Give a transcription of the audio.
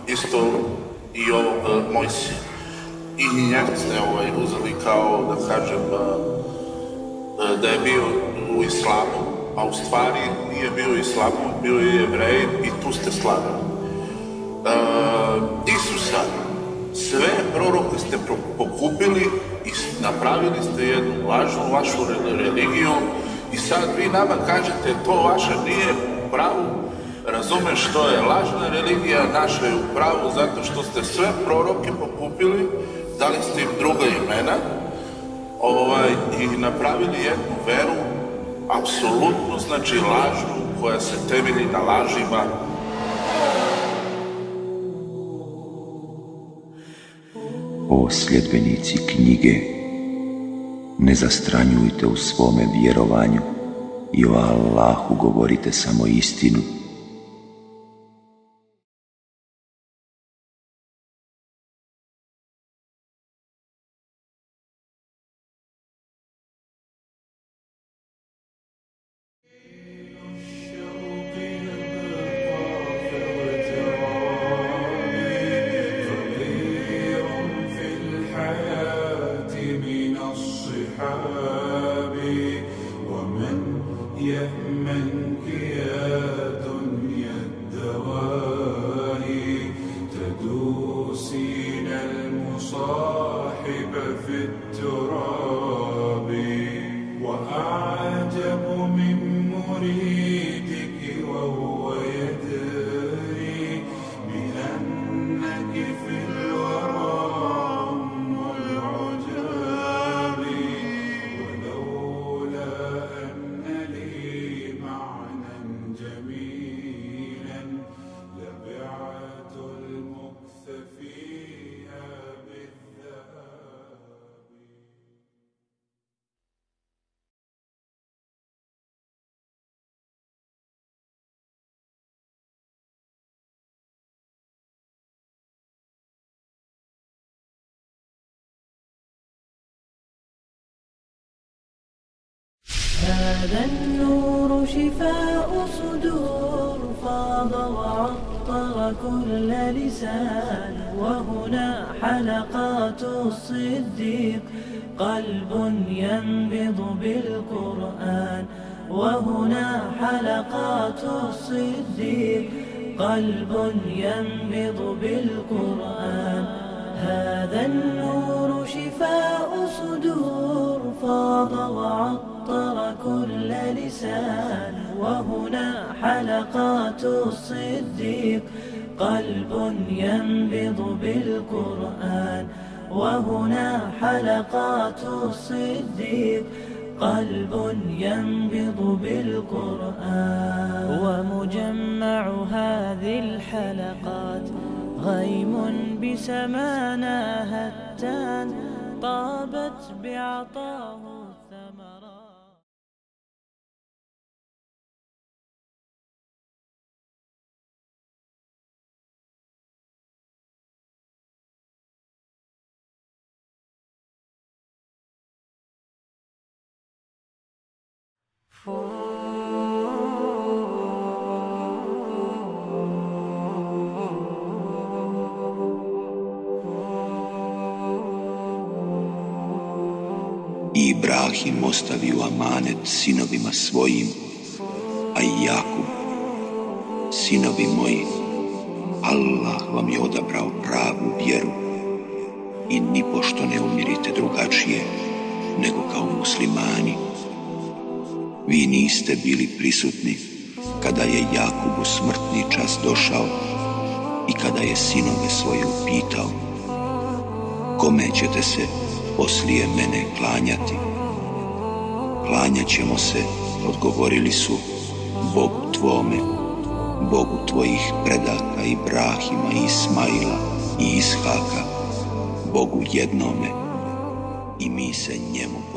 isto i ovog Mojsija. I njega ste uzeli kao, da kažem, da je bio u islamu, a u stvari nije bio u islamu, bio je Jevrej i tu ste slavili. Isusa, sve proroke ste pokupili i napravili ste jednu lažnu vašu religiju i sad vi nama kažete to vaše nije u pravu, razumeš što je lažna religija, naša je u pravu zato što ste sve proroke pokupili, dali ste im druga imena i napravili jednu veru, apsolutno znači lažnu, koja se temelji na lažima. O sljedbenici knjige, ne zastranjujte u svome vjerovanju i o Allahu govorite samo istinu. هذا النور شفاء صدور فاض وعطر كل لسان وهنا حلقات الصديق قلب ينبض بالقرآن وهنا حلقات الصديق قلب ينبض بالقرآن هذا النور شفاء صدور فاض وعطر كل لسان وهنا حلقات الصديق قلب ينبض بالقرآن وهنا حلقات الصديق قلب ينبض بالقرآن ومجمع هذه الحلقات غيم بسمانا هتان طابت بعطاه الثمرات Ibrahim ostavio amanet sinovima svojim, a i Jakub, sinovi moji, Allah vam je odabrao pravu vjeru i nipošto ne umirite drugačije nego kao muslimani. Vi niste bili prisutni kada je Jakubu smrtni čas došao i kada je sinove svoje upitao: kome ćete se poslije mene klanjati? Klanjat ćemo se, odgovorili su, Bogu tvome, Bogu tvojih predaka Ibrahima i Ismaila i Ishaka, Bogu jednome, i mi se njemu